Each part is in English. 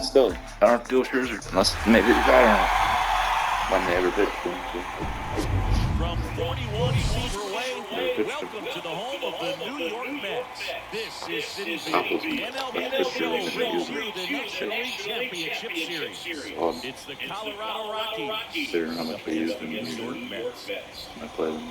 still, I don't do Scherzer unless maybe I don't know when they ever pitch. From 41 feet away, welcome to the home of the New York Mets. This is City Field. The MLB show brings you the National League Championship Series. It's the Colorado Rockies, the New York Mets.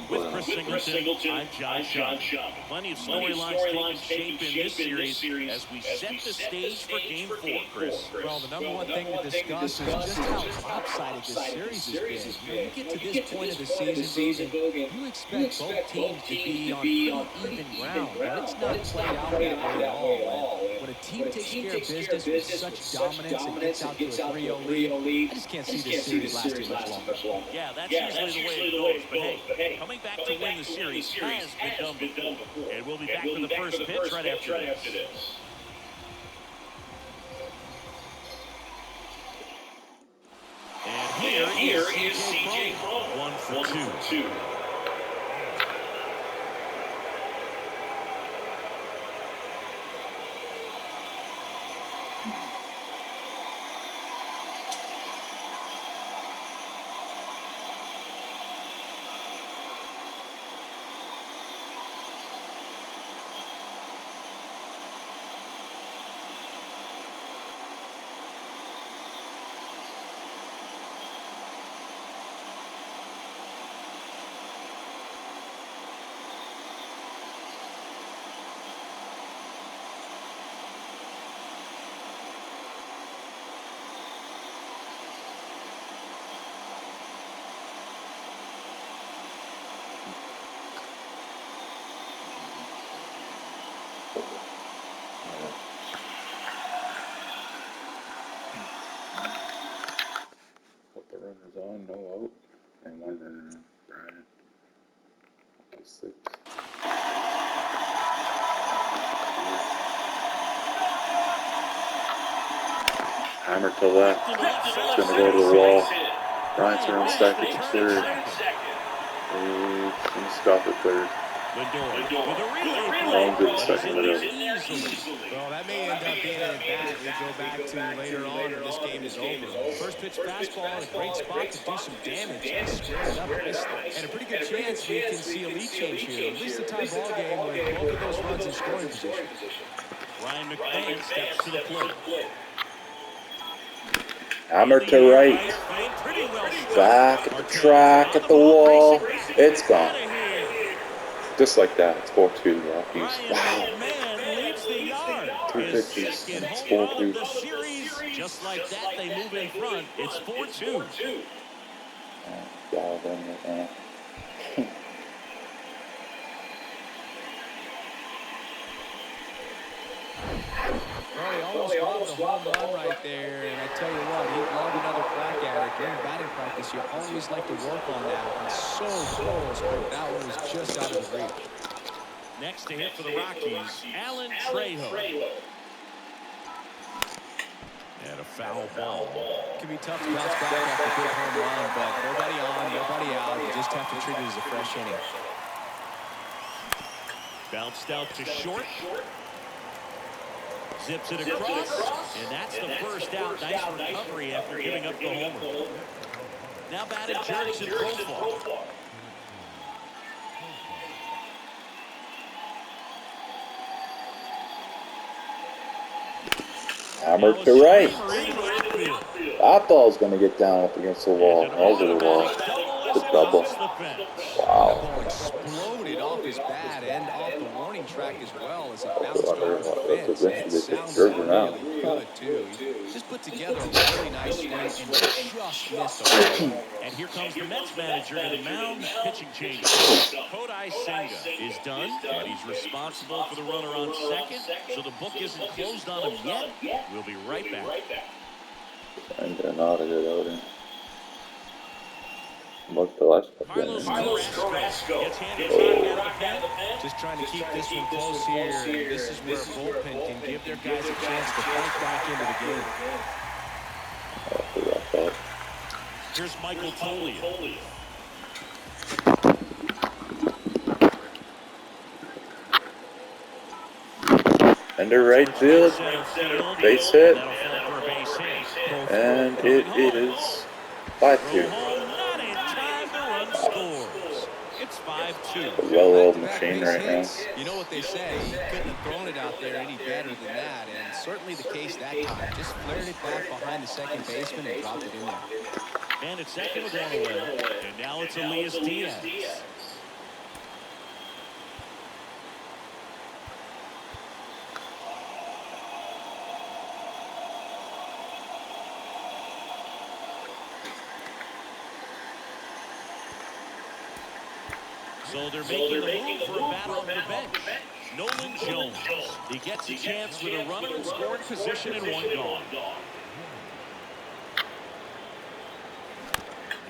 With Chris Singleton, I'm John Schaub. Plenty of storylines taking shape in this series as we set the stage for Game 4, Chris. Well, the number one thing to discuss is just how lopsided this series has been. You get to this point of the season, Boog, you expect both teams to be on pretty even ground, and it's not played out that way at all. And when a team takes care of business with such dominance and gets out to a 3-0 lead, I just can't see this series lasting much longer. Yeah, that's usually the way it goes. But hey, coming back to win the series has been done before. And we'll be back for the first pitch right after this. And here is CJ Cron. 1 for 2. The runner's on, no out, and one runner, Brian. 6. Hammer to left. It's gonna go to the wall. Bryant's around second, third. He's gonna stop at third. Long good second to go. Well, that may end up being an at-bat we go back to later on when this game is over. First pitch fastball in a great spot to do some damage. Just squared it up nicely. And a pretty good chance we can see a lead change here. At least a tie ball game with both of those runs in scoring position. Ryan McMahon steps to the plate. Hammer to right. Back at the track, at the wall. It's gone. Just like that, it's 4-2 Rockies. Wow. 2 pitches, and it's 4-2. Just like that, they move in front. It's 4-2. Dialed in right now. Well, he almost robbed a home run right there, and I tell you what, he'd love another crack at it. During batting practice, you always like to work on that. It's so close, but that one was just out of the reach. Next to hit for the Rockies, Alan Trejo. And a foul ball. It can be tough to bounce back after a big home run, but nobody on, nobody out. You just have to treat it as a fresh inning. Bounced out to short. Zips it across, and that's the first out. Nice recovery after giving up the homer. Now batted Jurickson Profar. Hammer to right. That ball's going to get down up against the wall. Over the wall. The double. Wow. That ball exploded off his bat and off the warning track as well as it bounced over the fence. It sounds really good, too. He just put together a really nice swing and just missed the ball. And here comes the Mets manager to the mound. Pitching change. Kodai Senga is done, and he's responsible for the runner on second. So the book isn't closed on him yet. We'll be right back. And they're not a good outing. Look the last Carlos Carrasco gets handed back out of the pen. Just trying to keep this one close here. And this is where a bullpen can give their guys a chance to fight back into the game. Here's Michael Toglia. Under right field. Base hit. And it is 5-2. Not in time, the run scores. It's 5-2. A well-oiled Back-to-back machine base right now. hits. You know what they say, he couldn't have thrown it out there any better than that, and certainly the case that time. Just flared it back behind the second baseman and dropped it in there. And it's second with one away. And now it's Elias Diaz. So they're making the move for a bat off the bench. Nolan Jones. He gets a chance with a runner in scoring position and one gone.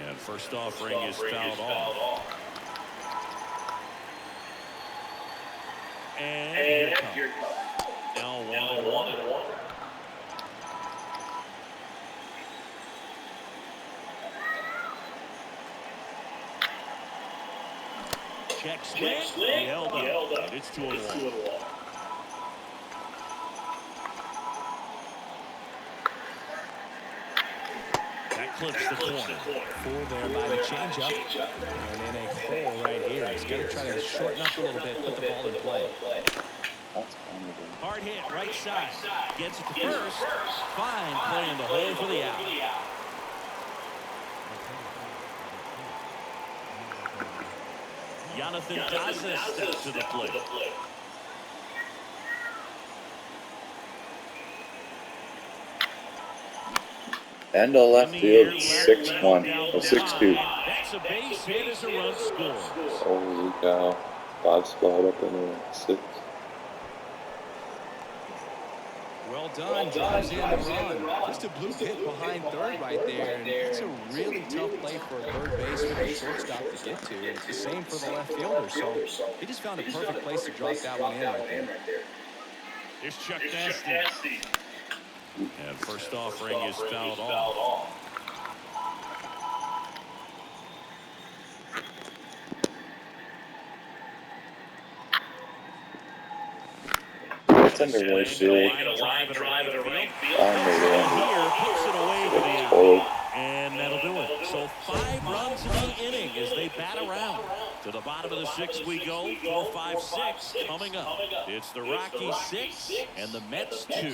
And first offering is fouled off. And here it comes. Now 1-1. Check swing. He held up. And it's 2-1. That clips the corner. Full there by the changeup. And in a hole right here. He's got to try to shorten up a little bit, put the ball in play. Hard hit, right side. Gets it to first. Fine play in the hole for the out. Jonathan Daza steps to the plate. And to left field, 6-1 or 6-2. That's a base hit as a run scores. Holy cow. 5 spot up in the 6. Well done, drives in the run. Just a blue hit behind third right there, and it's a really tough play for a third baseman and shortstop to get to. And it's the same for the left fielder, so he just found a perfect place to drop that one in right there. Here's Chuck Nasty. And first offering is fouled off. It's under right field. And that'll do it. So 5 runs in the inning as they bat around. To the bottom of the 6th we go. 4-5-6 coming up. It's the Rockies 6 and the Mets 2.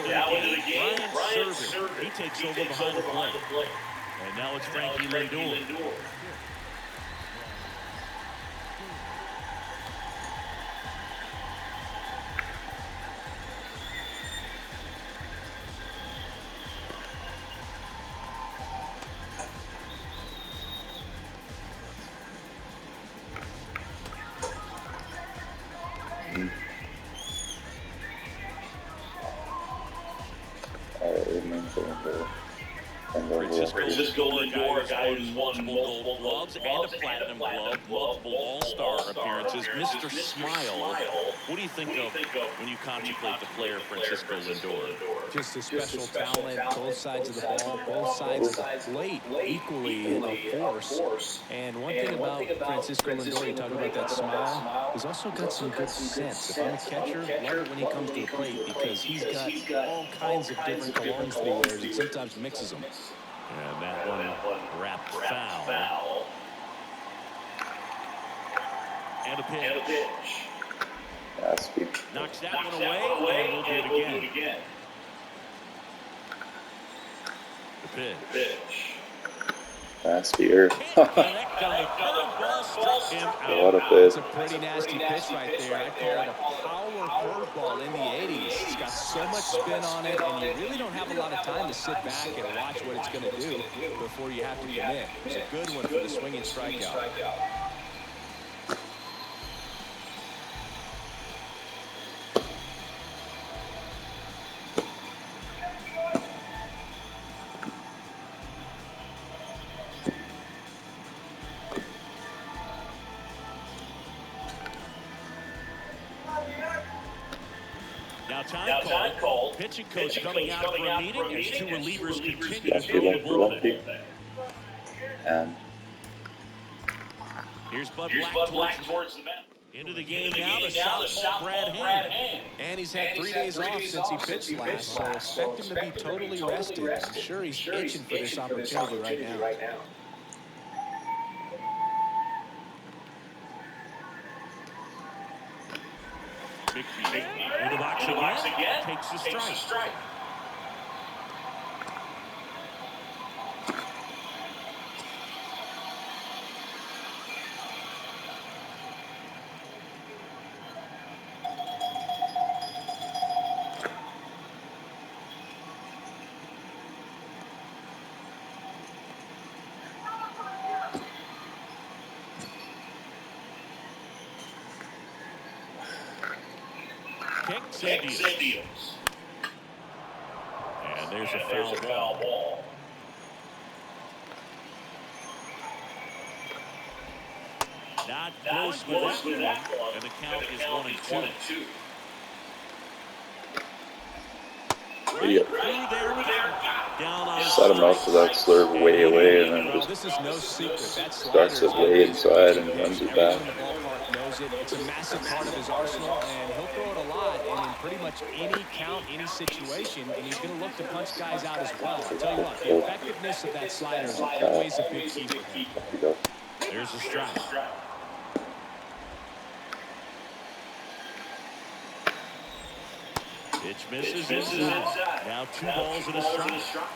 Now into the game, Brian Server. He takes over behind the plate. And now it's Frankie Lindor. Francisco Lindor, a guy who's won multiple gloves and a platinum glove, multiple all-star appearances. Mr. Smile, what do you think of when you contemplate the player Francisco Lindor? Just a special talent, both sides of the ball, both sides of the plate, equally a force. And one thing about Francisco Lindor, you talk about that smile, he's also got some good sense. If I'm a catcher, love it when he comes to the plate because he's got all kinds of different colognes that he wears and sometimes mixes them. And that one wrapped foul. And a pitch. Knocks that one away, and we'll do it again. The pitch. Nastier. What a pitch. It's a pretty nasty pitch right there. I call it a power curveball in the 80s. It's got so much spin on it, and you really don't have a lot of time to sit back and watch what it's going to do before you have to commit. It's a good one for the swinging strikeout. Now time called. Pitching coach coming out for a meeting as 2 relievers continue to throw the ball. And Here's Bud Black towards the mound. Into the game now, the southpaw Brad Hand. And he's had 3 days off since he pitched last, so expect him to be totally rested. I'm sure he's itching for this opportunity right now. In the box again, takes a strike. Kicks and deals. And there's a foul ball. Not close with that one. And the count is 1-2. Idiot. Down on Set him up for that slurve way away and then just This is no secret. That starts it way inside and runs it back. Everyone in the ballpark knows it. It's a massive part of his arsenal, and he'll throw it a lot and in pretty much any count, any situation, and he's going to look to punch guys out as well. I'll tell you what, the effectiveness of that slider is always a big key for him. There's a strike. Pitch misses inside. Now 2 balls and a strike.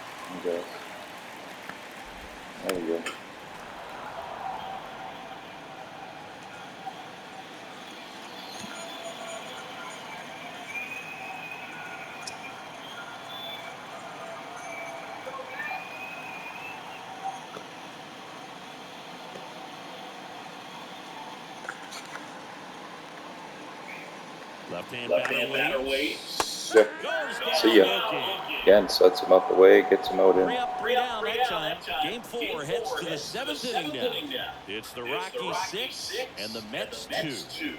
Okay. There we go. Left-hand batter waits. Sick. See ya. Again, sets him up away, gets him out in. 3 up, 3 down that time. Game 4 heads to the 7th inning now. It's the Rockies 6 and the Mets 2.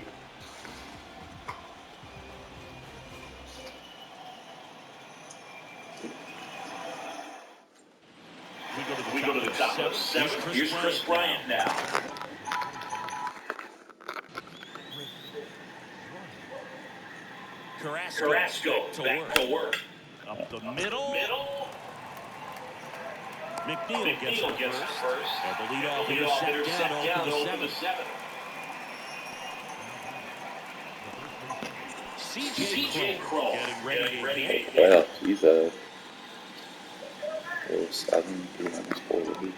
We go to the top of the 7th. Here's Chris Bryant now. Carrasco back to work. Up the middle. McNeil gets it first. And the leadoff hitter set down to open the 7th. CJ Crow getting ready to hit. Well, he's a 7, 3 week.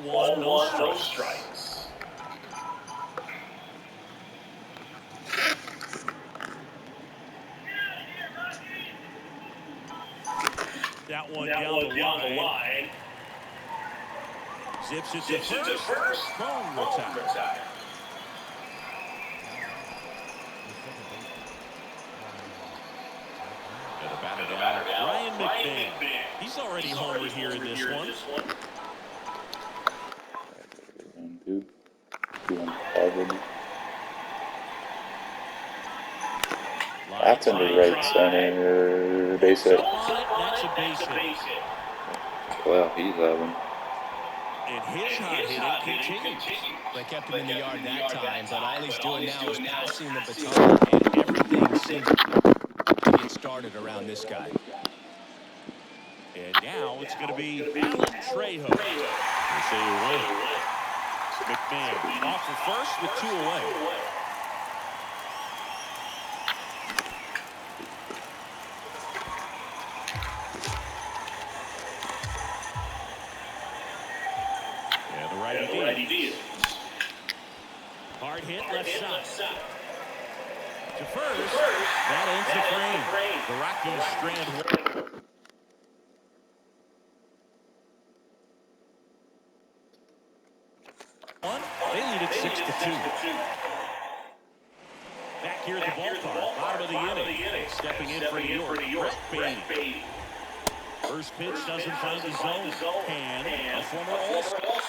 Ball 1, no strikes. That one down the line. Zips it to first. Crow retired. And the batter down. Ryan McMahon. He's already homered here in this one. 1, 2. 2-1-5 with me. That's into right center. Base hit. That's a base hit. Well, he's having. And his hot hitting continues. They kept him in the yard that time, but all he's doing now is passing the baton, and everything seems to get started around this guy. And now it's going to be Alan Trejo. They say away. McMahon off for first with 2 away. And the righty deals. Hard hit left side. To first. That ends the frame. The Rockies strand one. They lead it 6-2. Back here at the ballpark, bottom of the inning. Stepping in for New York, Brett Beatty. First pitch doesn't find the zone. And a former All-Star.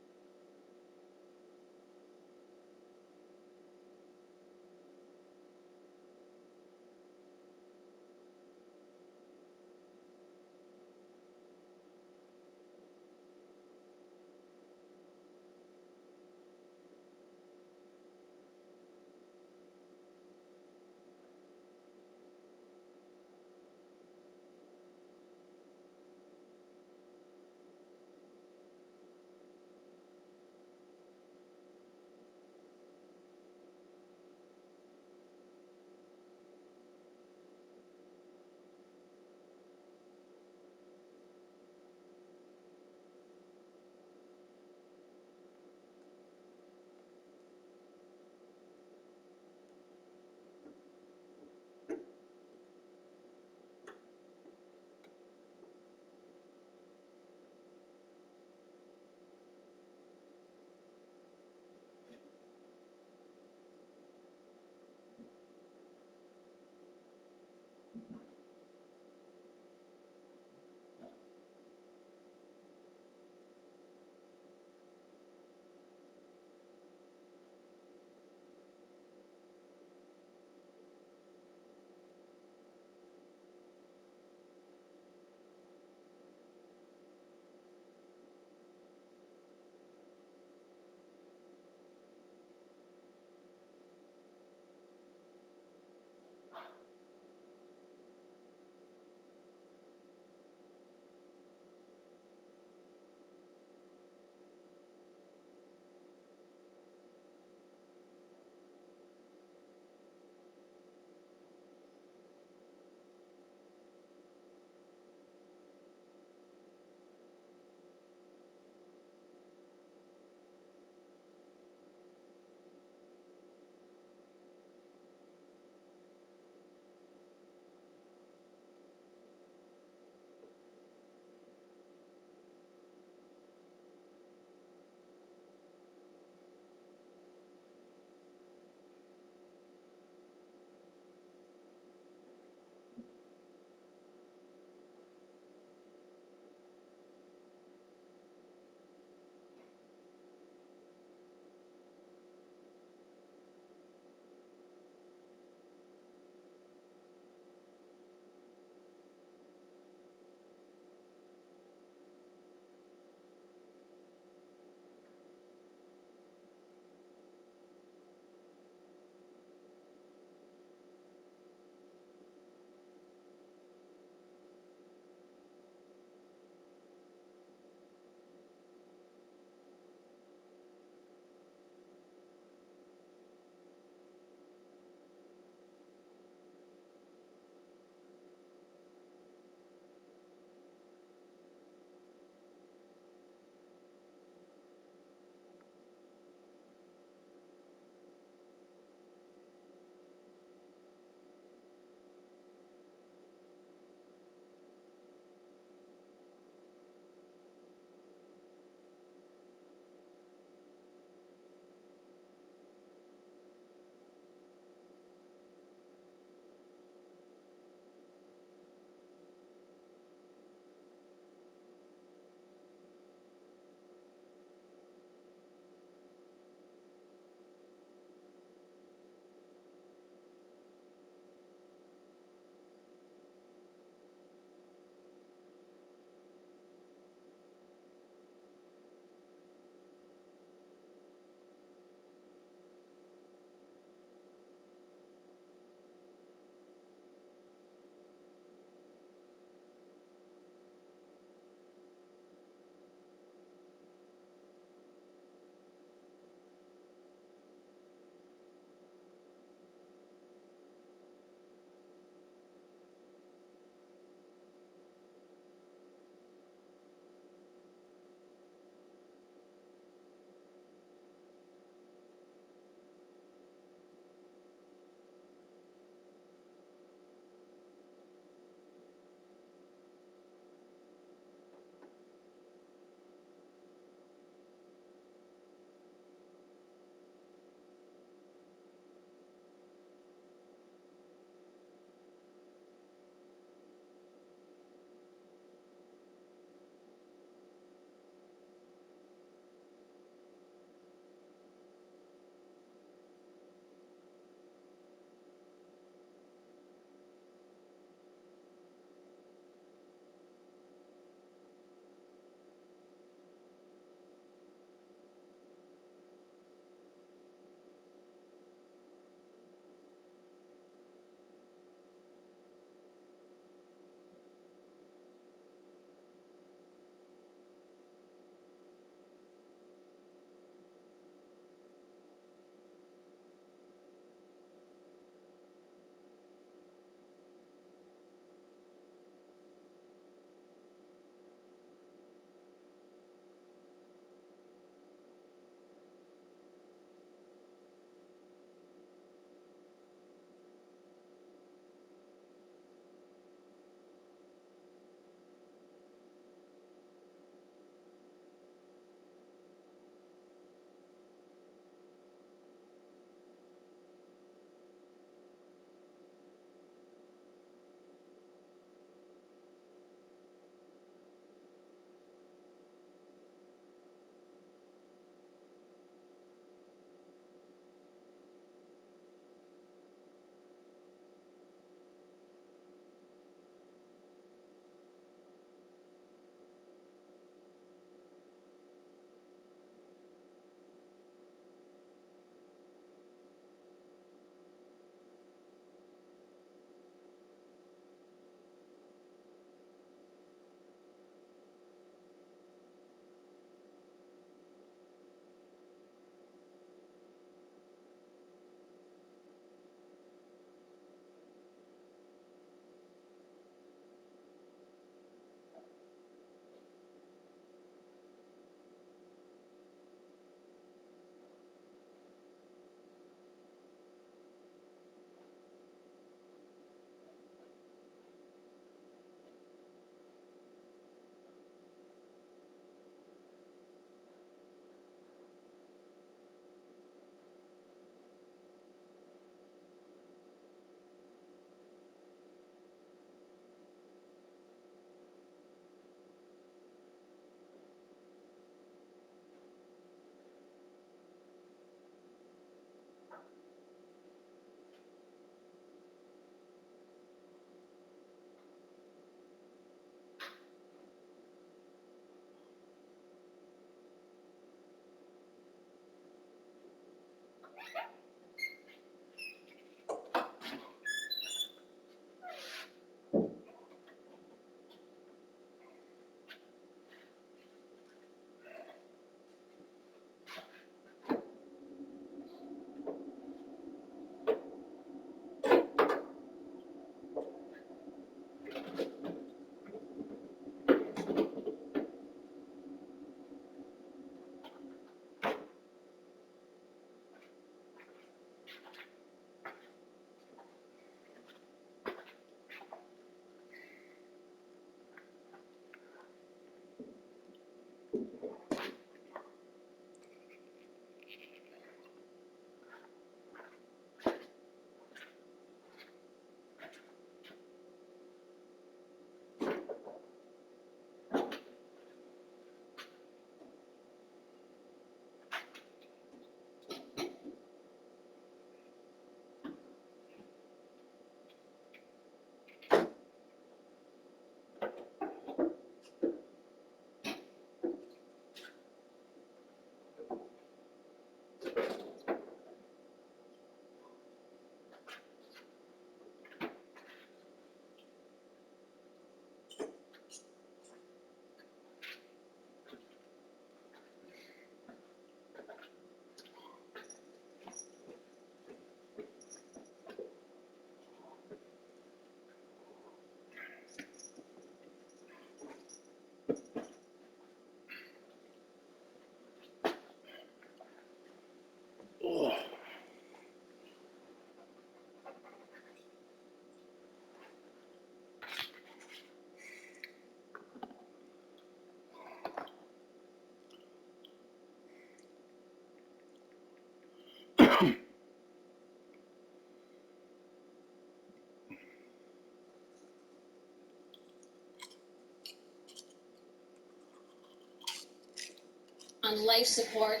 on life support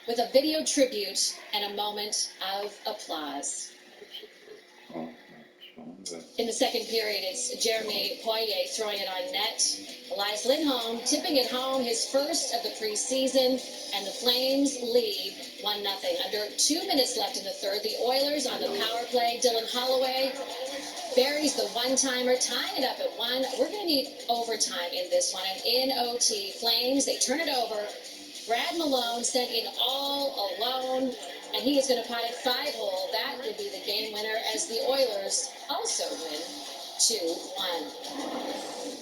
with a video tribute and a moment of applause. In the second period, it's Jeremy Poirier throwing it on net. Elias Lindholm tipping it home, his first of the preseason, and the Flames lead 1-0. Under 2 minutes left in the third, the Oilers on the power play. Dylan Holloway buries the one-timer, tying it up at 1. We're going to need overtime in this one, and in OT, Flames, they turn it over. Brad Malone sent in all alone, and he is going to pot it 5-hole. That would be the game winner as the Oilers also win 2-1.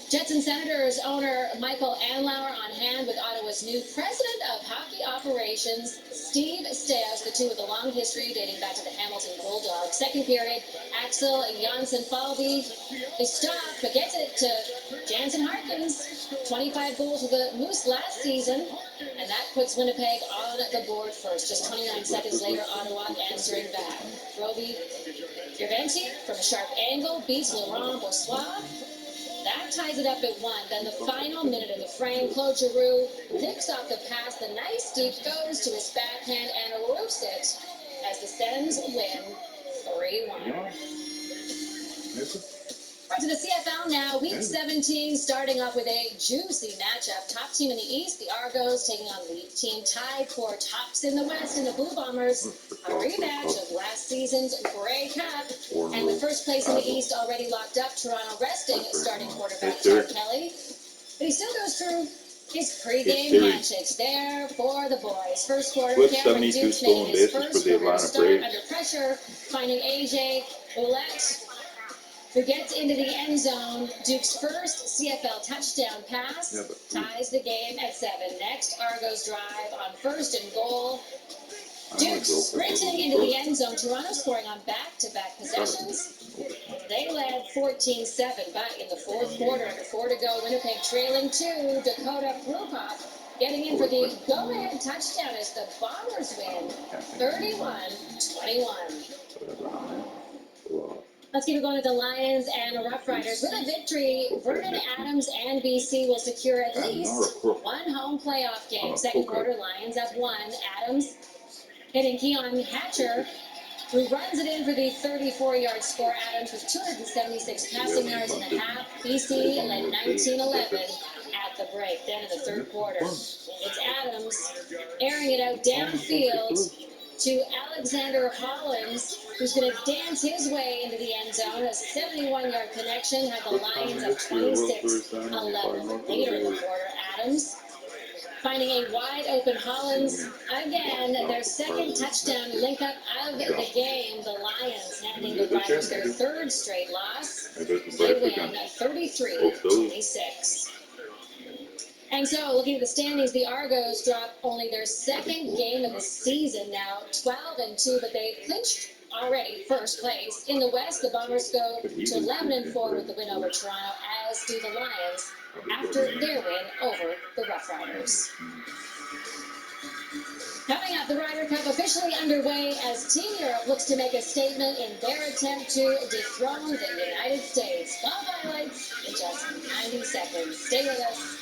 Jets and Senators owner Michael Anlauer on hand with Ottawa's new president of hockey operations, Steve Stais, the two with a long history dating back to the Hamilton Bulldogs. Second period, Axel Jonsson-Falvey is stopped, but gets it to Jansen Harkins. 25 goals with the Moose last season, and that puts Winnipeg on the board first. Just 29 seconds later, Ottawa answering back. Roby Gerventi from a sharp angle beats Laurent Brossoit. That ties it up at 1. Then the final minute of the frame, Claude Giroux picks off the pass. The nice deep goes to his backhand and roofs it as the Sens win 3-1. To the CFL now, week 17, starting off with a juicy matchup. Top team in the East, the Argos, taking on the team tied for tops in the West, and the Blue Bombers. A rematch of last season's Grey Cup. And the first place in the East already locked up. Toronto resting starting quarterback Chad Kelly. But he still goes through his pregame handshakes there for the boys. First quarter, Cameron Duke making his first quarter start under pressure, finding AJ Ouellette, who gets into the end zone. Duke's first CFL touchdown pass ties the game at 7. Next, Argos drive on first and goal. Duke sprinting into the end zone. Toronto scoring on back-to-back possessions. They led 14-7, but in the fourth quarter, with 4 to go, Winnipeg trailing 2. Dakota Prukop getting in for the go-ahead touchdown as the Bombers win 31-21. Let's keep it going with the Lions and Rough Riders. With a victory, Vernon Adams and BC will secure at least one home playoff game. Second quarter, Lions up 1. Adams hitting Keon Hatcher, who runs it in for the 34-yard score. Adams with 276 passing yards in the half. BC led 19-11 at the break. Then in the third quarter, it's Adams airing it out downfield to Alexander Hollins, who's going to dance his way into the end zone. A 71-yard connection had the Lions up 26-11. Later in the quarter, Adams finding a wide-open Hollins. Again, their second touchdown link-up of the game. The Lions handing the Riders their third straight loss. They win 33-26. And so, looking at the standings, the Argos drop only their second game of the season now, 12-2, but they clinched already first place. In the West, the Bombers go to 11-4 with the win over Toronto, as do the Lions after their win over the Rough Riders. Coming up, the Ryder Cup officially underway as Team Europe looks to make a statement in their attempt to dethrone the United States. Golf highlights in just 90 seconds. Stay with us.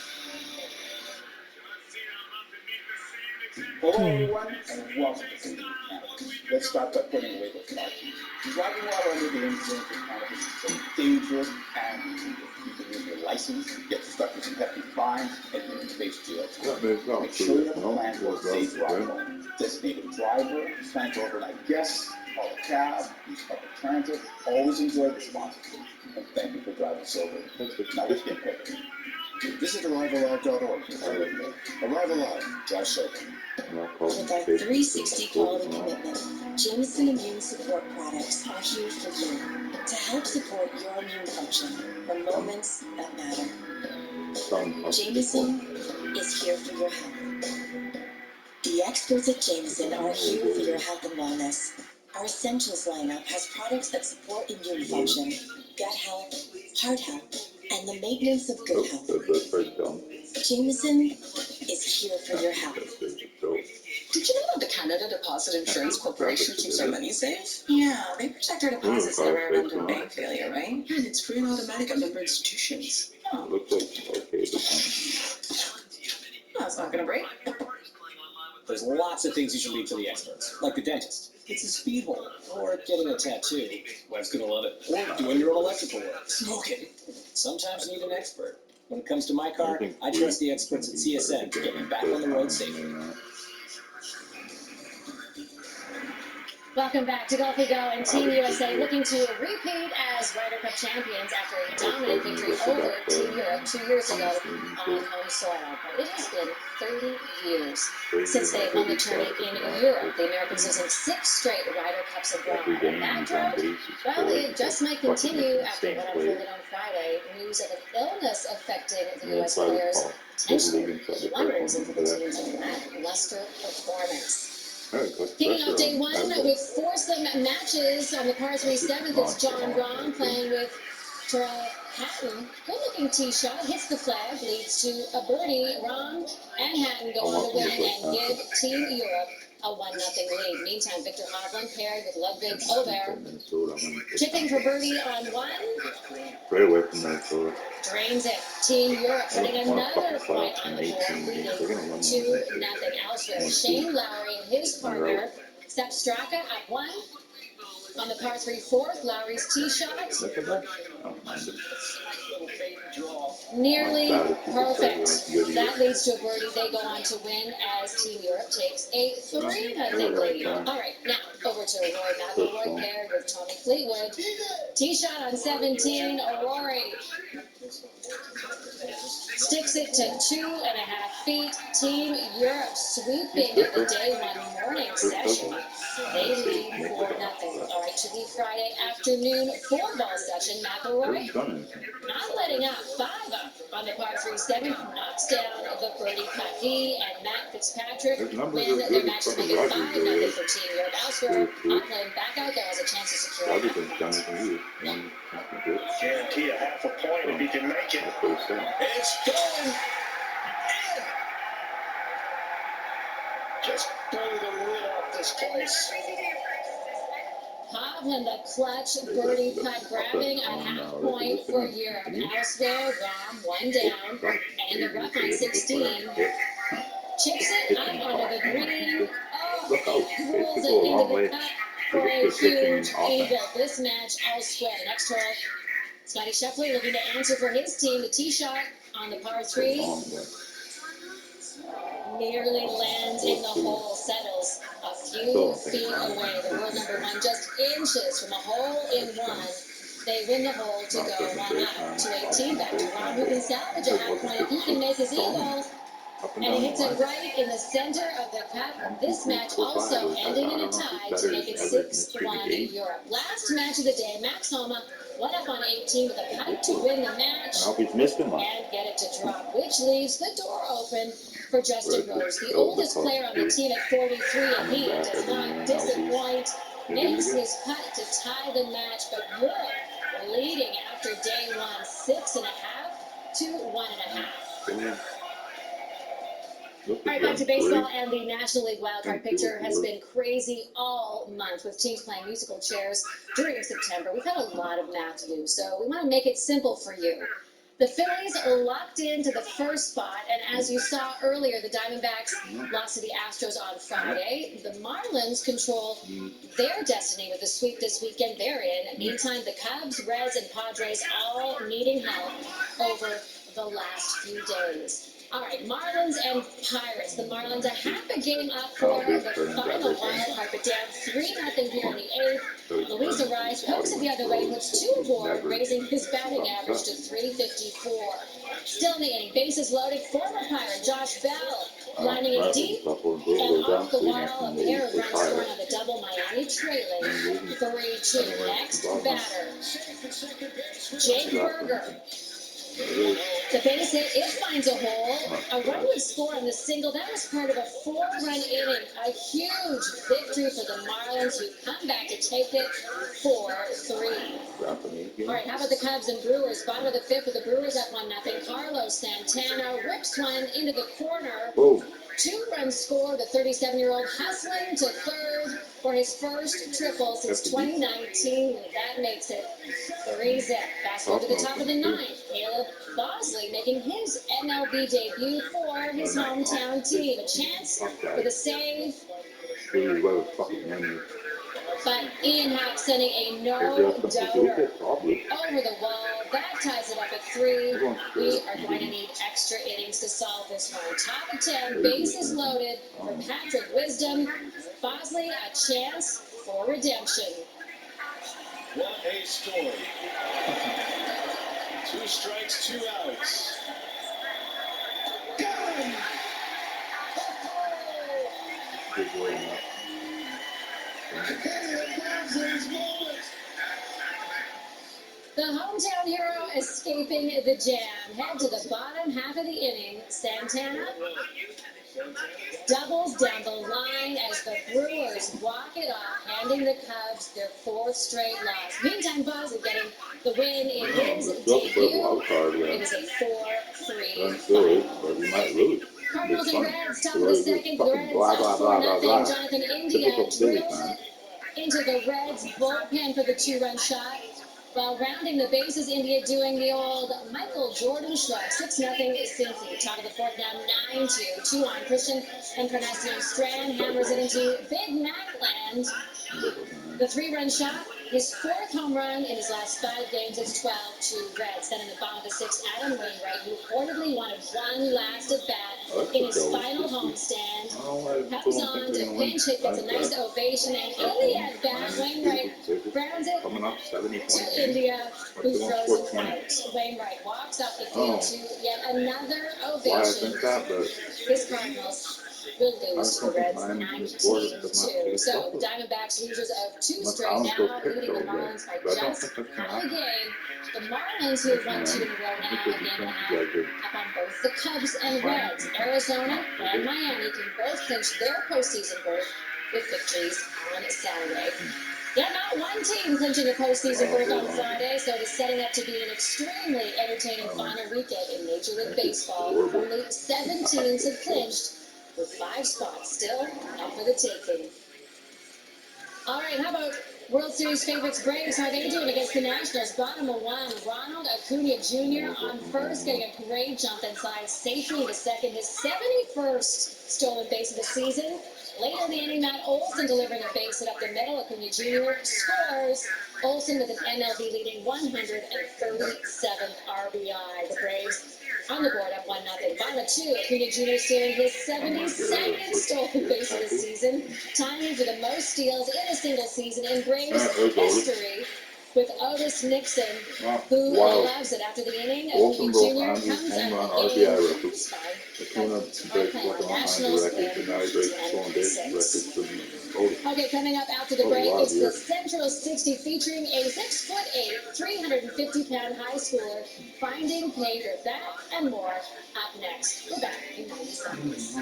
Hello, everyone, and welcome to Food Cannabis. Let's start by putting away the car keys. Driving while under the influence of cannabis is both dangerous and illegal. You can lose your license, get stuck with some hefty fines, and even face jail time. Make sure you have a plan for a safe ride home. Designate a driver, plan for overnight guests, call a cab, use public transit. Always enjoy responsibly. And thank you for driving sober. Now let's get cooking. Visit ArrivalLive.org. ArrivalLive, drive sober. With our 360 quality commitment, Jameson Immune Support products are here for you to help support your immune function for moments that matter. Jameson is here for your health. The experts at Jameson are here for your health and wellness. Our Essentials lineup has products that support immune function, gut health, heart health, and the maintenance of good health. Jameson is here for your health. Did you know that the Canada Deposit Insurance Corporation keeps our money safe? Yeah, they protect our deposits in the event of bank failure, right? And it's free and automatic at member institutions. Oh. That's not gonna break. There's lots of things you should leave to the experts, like the dentist. It's a speed hole, or getting a tattoo. Wife's gonna love it. Or doing your own electrical work. Smoking. Sometimes you need an expert. When it comes to my car, I trust the experts at CSN to get me back on the road safely. Welcome back to Golf We Go, and Team USA looking to repeat as Ryder Cup champions after a dominant victory over Team Europe 2 years ago on home soil. But it has been 30 years since they won the tourney in Europe. The Americans losing 6 straight Ryder Cups abroad. And that drought, well, it just might continue after what unfolded on Friday. News of an illness affecting the U.S. players, potentially one reason for the team's lackluster performance. Kicking off day 1 with foursome matches on the par 3 7th, it's John Rahm playing with Terrell Hatton. Good-looking tee shot, hits the flag, leads to a birdie. Rahm and Hatton go on to win and give Team Europe a 1-0 lead. Meantime, Victor Hovland paired with Ludwig Aubert, chipping for birdie on 1. Straight away from Minnesota. Drains it. Team Europe putting another point on the board, leading 2-0 elsewhere. Shane Lowry and his partner, Sepp Straka, at 1. On the par 3 4th, Lowry's tee shot. Nearly perfect. That leads to a birdie. They go on to win as Team Europe takes a 3-0 lead. All right, now over to Rory McIlroy paired with Tommy Fleetwood. Tee shot on 17. Rory sticks it to 2.5 feet. Team Europe sweeping the day 1 morning session. They lead 4-0. All right, to the Friday afternoon 4-ball session. McIlroy not letting up. 5 up on the par 3 7. Knocks down the birdie putt. He and Matt Fitzpatrick win their match to make it 5-0 for Team Europe. Elsewhere, not playing back out there has a chance to secure a half point. Guarantee a half a point if he can make it. It's going in. Just blow the lid off this place. Hovland, the clutch birdie putt, grabbing a half point for Europe. Elsewhere, Rahm 1 down, and the rough on 16. Chips it up onto the green. Oh, rolls it into the cup for a huge eagle. This match all square. Next hole, Scotty Scheffler looking to answer for his team. The tee shot on the par 3. Nearly lands in the hole, settles a few feet away. The world number 1 just inches from a hole in 1. They win the hole to go 1 up to 18. Back to Rahm, who can salvage a half point if he can make his eagle. And he hits it right in the center of the cup. This match also ending in a tie to make it 6-1 Europe. Last match of the day, Max Homa 1 up on 18 with a putt to win the match and get it to drop, which leaves the door open for Justin Rose, the oldest player on the team at 43, and he does not disappoint. Makes his putt to tie the match, but Europe leading after day 1, 6.5 to 1.5. All right, back to baseball, and the National League wildcard picture has been crazy all month with teams playing musical chairs during September. We've had a lot of math to do, so we want to make it simple for you. The Phillies are locked into the first spot, and as you saw earlier, the Diamondbacks lost to the Astros on Friday. The Marlins control their destiny with the sweep this weekend. They're in. Meantime, the Cubs, Reds, and Padres all needing help over the last few days. All right, Marlins and Pirates. The Marlins a half a game up for the final wild card, but down 3-0 here in the 8th. Luis Ariz pokes it the other way, puts 2 aboard, raising his batting average to 354. Still in the inning, bases loaded. Former Pirate Josh Bell lining it deep and off the wall. A pair of runs scoring on the double. Miami trailing 3-2. Next batter, Jake Berger. The base hit, it finds a hole. A run would score on the single. That was part of a 4-run inning. A huge victory for the Marlins, who come back to take it 4-3. All right, how about the Cubs and Brewers? Bottom of the 5th with the Brewers up 1-0. Carlos Santana rips one into the corner. 2 runs scored, the 37-year-old hustling to third for his first triple since 2019. That makes it 3-zip. Fast forward to the top of the ninth. Caleb Bosley making his MLB debut for his hometown team. A chance for the save. But Ian Happ sending a no-doubter over the wall. That ties it up at 3. We are going to need extra innings to solve this one. Top of 10, bases loaded for Patrick Wisdom. Bosley, a chance for redemption. What a story. 2 strikes, 2 outs. Got him! The hometown hero escaping the jam. Head to the bottom half of the inning. Santana doubles down the line as the Brewers walk it off, handing the Cubs their 4th straight loss. Meantime, Bosley getting the win in his debut. It is a 4-3 final. Cardinals and Reds, top of the 2nd. The Reds up 4-0. Jonathan India drills it into the Reds bullpen for the 2-run shot. While rounding the bases, India doing the old Michael Jordan shrug. 6-0 Cincy. Top of the 4th now, 9-2. 2 on Christian Encarnacion Strand hammers it into Big Mac land. The 3-run shot, his 4th home run in his last 5 games. It's 12-2 Reds. Then in the bottom of the 6th, Adam Wainwright, who reportedly wanted one last at bat in his final homestand, comes on to pinch hit, gets a nice ovation, and in the at bat, Wainwright grounds it to India, who throws him out. Wainwright walks off the field to yet another ovation. His Cardinals will lose to the Reds 19-2. So the Diamondbacks losers of 2 straight now, leading the Marlins by just half a game. The Marlins, who have won 2 in a row now, a game and a half, up on both the Cubs and Reds. Arizona and Miami can both clinch their postseason berth with victories on Saturday. Yeah, not one team clinching a postseason berth on Friday, so it is setting up to be an extremely entertaining final weekend in Major League Baseball. Only 7 teams have clinched, with 5 spots still up for the taking. All right, how about World Series favorites Braves? How are they doing against the Nationals? Bottom of 1, Ronald Acuna Jr. on first, getting a great jump inside, safely into second, his 71st stolen base of the season. Later in the inning, Matt Olson delivering a base hit up the middle. Acuna Jr. scores. Olson with an MLB leading 137 RBI. The Braves on the board up 1-0. Bottom of 2, Acuna Jr. stealing his 72nd stolen base of the season, tying for the most steals in a single season in Braves history, with Otis Nixon, who loves it. After the inning, Acuna Jr. comes out of the game. He's fine. Nationals win 10-6. Okay, coming up after the break, it's the Central 60 featuring a 6'8", 350-pound high schooler finding paper. That and more up next. We're back in 90 seconds.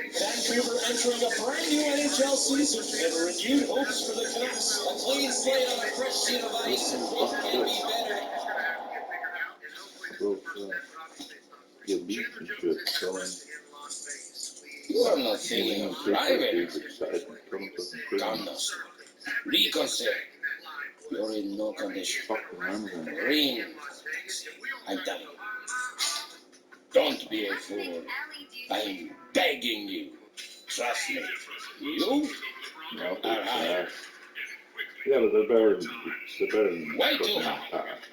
Vancouver entering a brand new NHL season and renewed hopes for the Canucks. A clean slate on a fresh sheet of ice, and what can be better? You are not feeling private. Condos. Reconsider. You're in no condition. Ring. I'm done. Don't be a fool. I'm begging you. Trust me. You are hired. Yeah, but they're better than Way too high.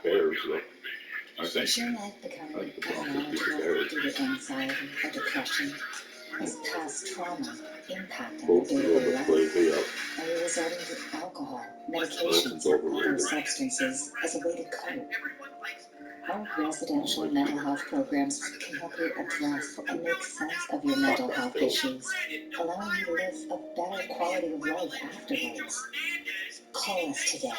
Bears, though. I think. Is your life becoming unmanageable due to anxiety or depression? Is past trauma impacting your daily life? Are you resorting to alcohol, medications, or other substances as a way to cope? Our residential mental health programs can help you address and make sense of your mental health issues, allowing you to live a better quality of life afterwards. Call us today.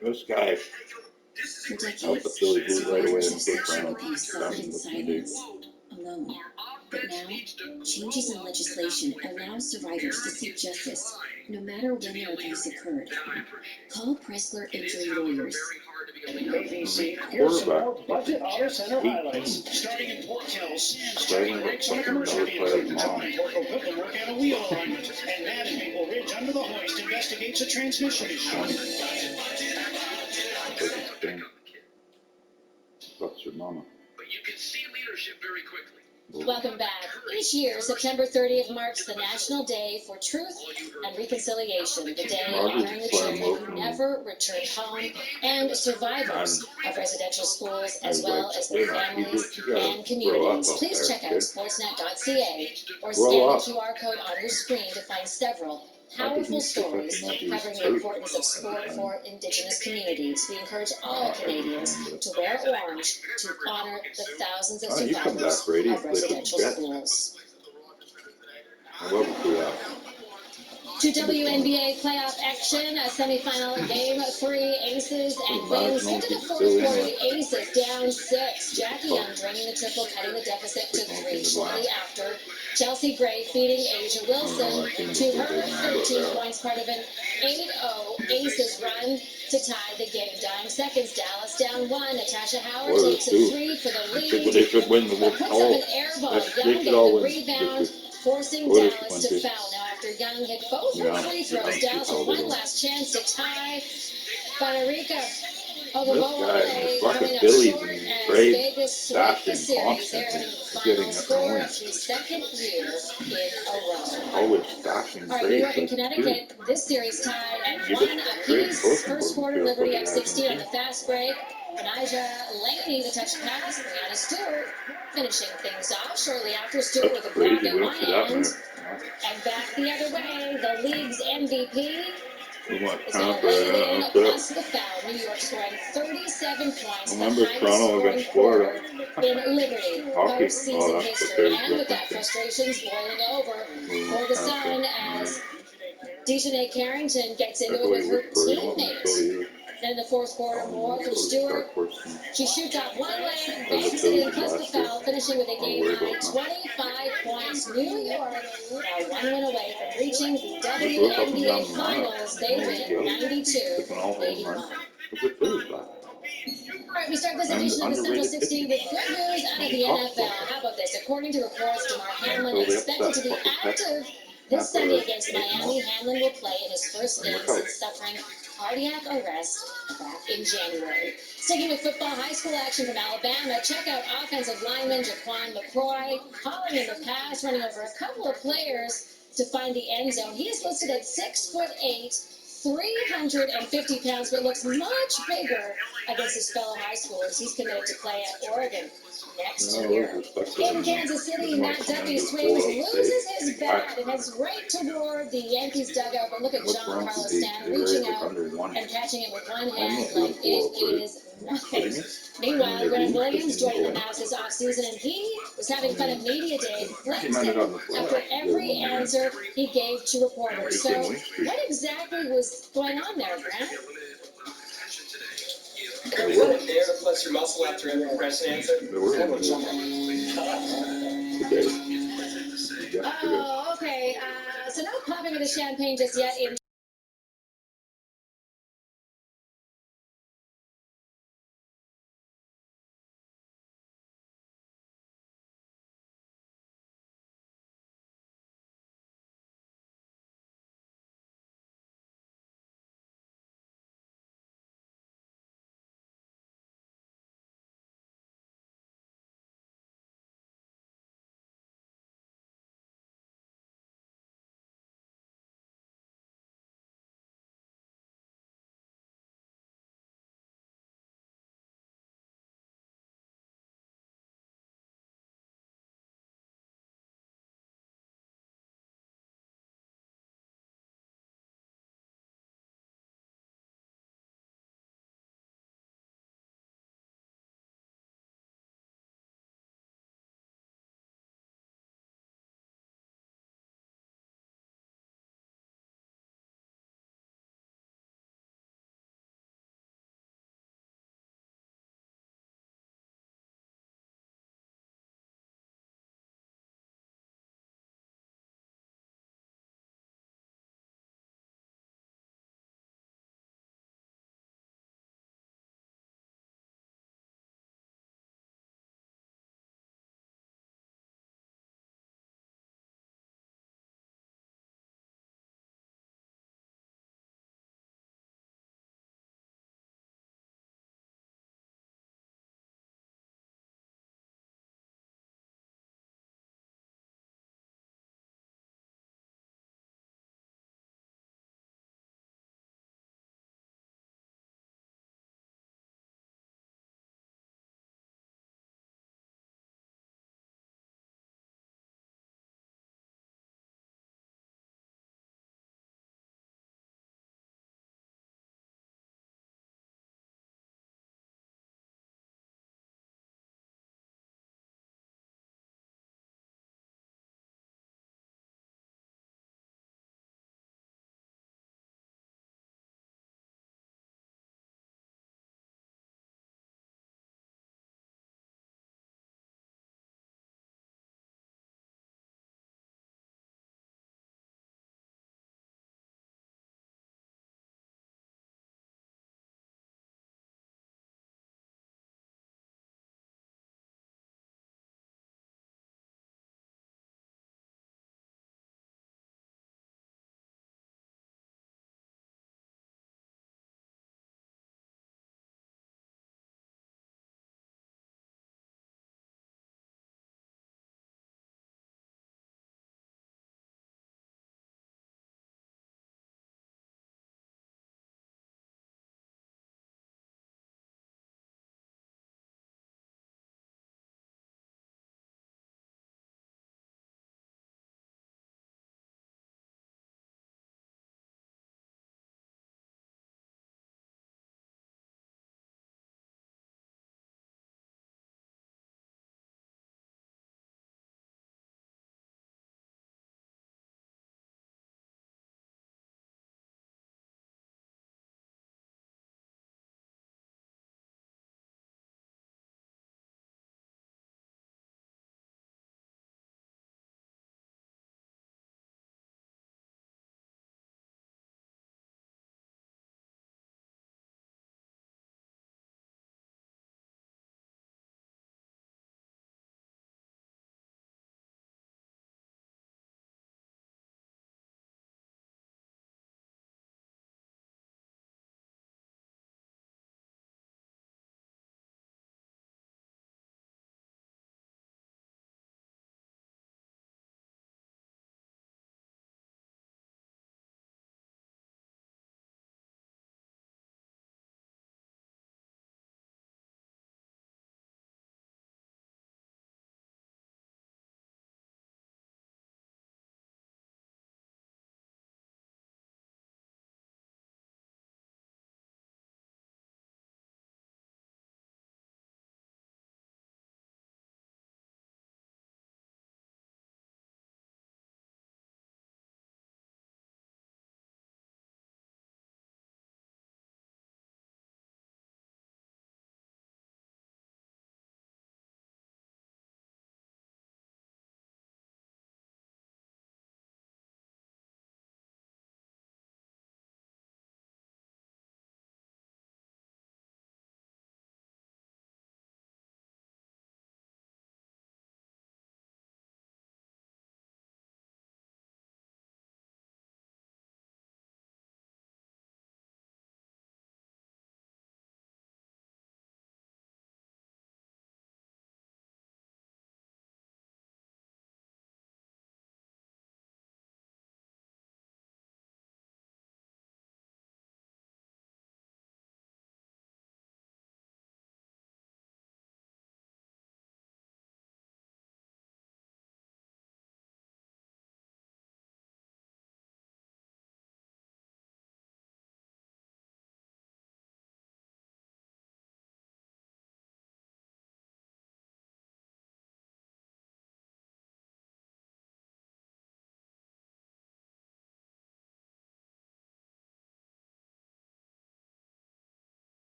This guy For decades, helped the Philly Blues right away in survivors the of first sexual round. abuse suffered in silence, alone. But now, changes in legislation allow survivors to seek justice, no matter when their abuse occurred. Call Pressler Injury Lawyers. KVC, here's some more budget auto center highlights. Starting in Port Hills, Sam's checking brakes on a commercial vehicle. Port will put the work on a wheel alignment. And Matt in Maple Ridge under the hoist investigates a transmission issue. That's your mama. But you can see leadership very quickly. Welcome back. Each year, September 30th marks the National Day for Truth and Reconciliation, the day honoring the children who never returned home and survivors of residential schools, as well as their families and communities. Please check out sportsnet.ca or scan the QR code on your screen to find several powerful stories covering the importance of sport for Indigenous communities. We encourage all Canadians to wear orange to honor the thousands of survivors of residential schools. To WNBA playoff action, a semifinal Game 3, Aces and Queens. Into the fourth quarter, the Aces down 6. Jackie Young draining the triple, cutting the deficit to 3 shortly after. Chelsea Gray feeding Asia Wilson to her 13 points, part of an 8-0 Aces run to tie the game. Dying seconds, Dallas down 1. Natasha Howard takes a 3 for the lead, but puts up an air ball. Young getting the rebound, forcing Dallas to foul. Now after Young hit both her free throws, Dallas with one last chance to tie. Banarica Ogaboa coming up short as Vegas swept the series. They're having the final score of the second year in a row. All right, New York and Connecticut, this series tied at 1 apiece. First quarter, Liberty up 16 on the fast break. Benijah Laney, the touch pass. Brianna Stewart finishing things off shortly after. Stewart with a block at one end. And back the other way, the league's MVP is going to lay it in plus the foul. New York scoring 37 points, the highest scoring quarter in Liberty postseason history. And with that, frustrations boiling over for the Sun as Dejanay Carrington gets into it with her teammate. Then in the fourth quarter, more from Stewart. She shoots out one leg, banks it in, plus the foul, finishing with a game-high 25 points. New York now 1 win away from reaching the WNBA Finals. They win 92-81. All right, we start this edition of the Central 16 with good news out of the NFL. How about this? According to reports, DeMar Hamlin expected to be active this Sunday against Miami. Hamlin will play in his first game since suffering cardiac arrest back in January. Sticking with football, high school action from Alabama. Check out offensive lineman Jaquan McCroy hauling in the pass, running over a couple of players to find the end zone. He is listed at 6'8", 350 pounds, but looks much bigger against his fellow high schoolers. He's committed to play at Oregon next year. In Kansas City, Matt Duffy's Twins loses his bat and heads right toward the Yankees dugout. But look at John Carlos Stanton reaching out and catching it with one hand like it is nothing. Meanwhile, Grant Williams joined the Mavs this offseason, and he was having fun at Media Day, flexing after every answer he gave to reporters. So, what exactly was going on there, Grant? Is that a dare to flex your muscle after every question answer? Oh, okay. So no popping of the champagne just yet in